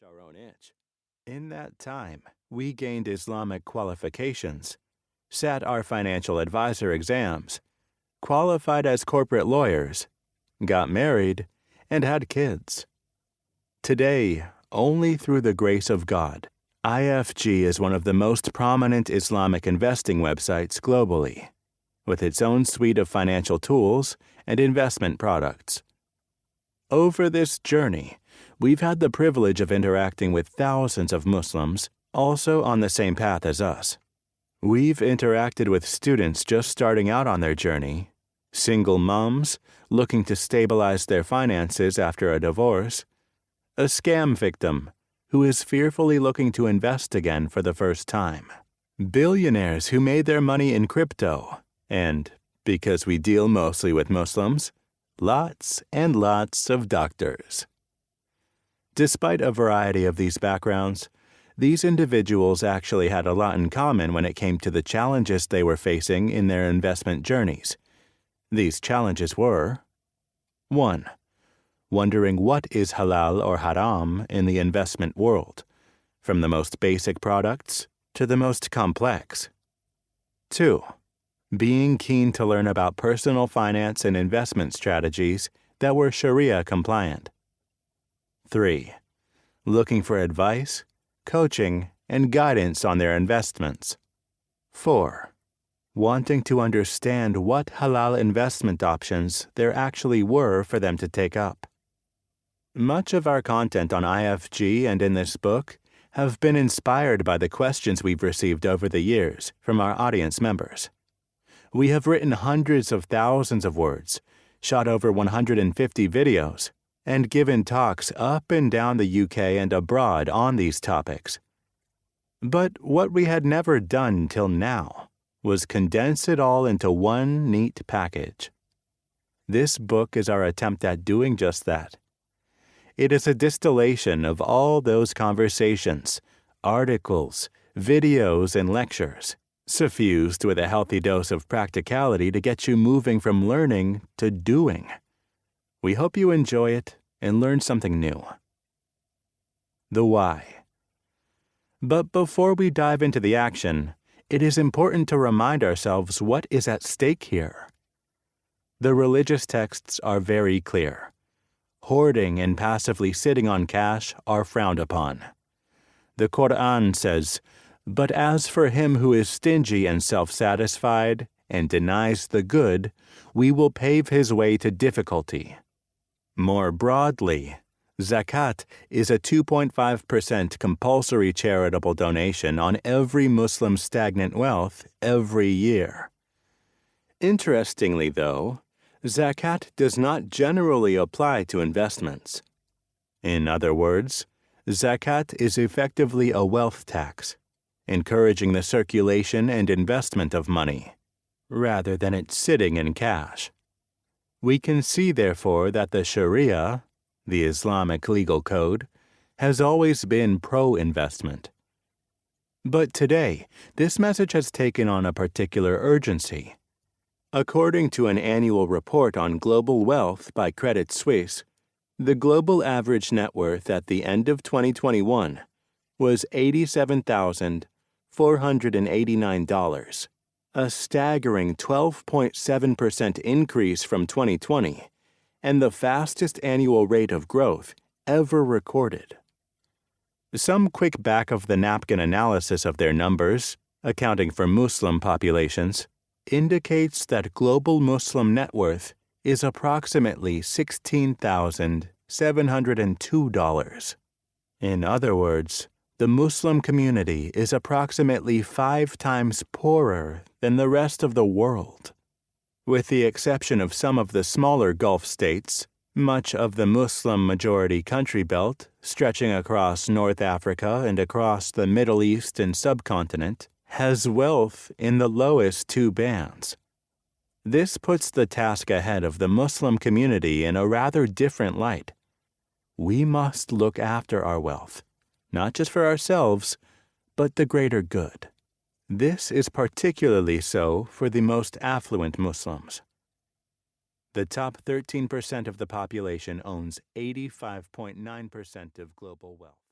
our own itch. In that time, we gained Islamic qualifications, sat our financial advisor exams, qualified as corporate lawyers, got married, and had kids. Today, only through the grace of God, IFG is one of the most prominent Islamic investing websites globally, with its own suite of financial tools and investment products. Over this journey, we've had the privilege of interacting with thousands of Muslims also on the same path as us. We've interacted with students just starting out on their journey, single moms looking to stabilize their finances after a divorce, a scam victim who is fearfully looking to invest again for the first time, billionaires who made their money in crypto, and, because we deal mostly with Muslims, lots and lots of doctors. Despite a variety of these backgrounds, these individuals actually had a lot in common when it came to the challenges they were facing in their investment journeys. These challenges were: 1. Wondering what is halal or haram in the investment world, from the most basic products to the most complex. 2. Being keen to learn about personal finance and investment strategies that were Shariah compliant. 3. Looking for advice, coaching, and guidance on their investments. 4. Wanting to understand what halal investment options there actually were for them to take up. Much of our content on IFG and in this book have been inspired by the questions we've received over the years from our audience members. We have written hundreds of thousands of words, shot over 150 videos, and given talks up and down the UK and abroad on these topics. But what we had never done till now was condense it all into one neat package. This book is our attempt at doing just that. It is a distillation of all those conversations, articles, videos, and lectures, suffused with a healthy dose of practicality to get you moving from learning to doing. We hope you enjoy it and learn something new. The why. But before we dive into the action, it is important to remind ourselves what is at stake here. The religious texts are very clear. Hoarding and passively sitting on cash are frowned upon. The Quran says, "But as for him who is stingy and self-satisfied and denies the good, we will pave his way to difficulty." More broadly, zakat is a 2.5% compulsory charitable donation on every Muslim's stagnant wealth every year. Interestingly, though, zakat does not generally apply to investments. In other words, zakat is effectively a wealth tax, encouraging the circulation and investment of money, rather than it sitting in cash. We can see, therefore, that the Shariah, the Islamic legal code, has always been pro-investment. But today, this message has taken on a particular urgency. According to an annual report on global wealth by Credit Suisse, the global average net worth at the end of 2021 was $87,489, a staggering 12.7% increase from 2020, and the fastest annual rate of growth ever recorded. Some quick back-of-the-napkin analysis of their numbers, accounting for Muslim populations, indicates that global Muslim net worth is approximately $16,702. In other words, the Muslim community is approximately 5 times poorer than the rest of the world. With the exception of some of the smaller Gulf states, much of the Muslim-majority country belt, stretching across North Africa and across the Middle East and subcontinent, has wealth in the lowest 2 bands. This puts the task ahead of the Muslim community in a rather different light. We must look after our wealth, not just for ourselves, but the greater good. This is particularly so for the most affluent Muslims. The top 13% of the population owns 85.9% of global wealth.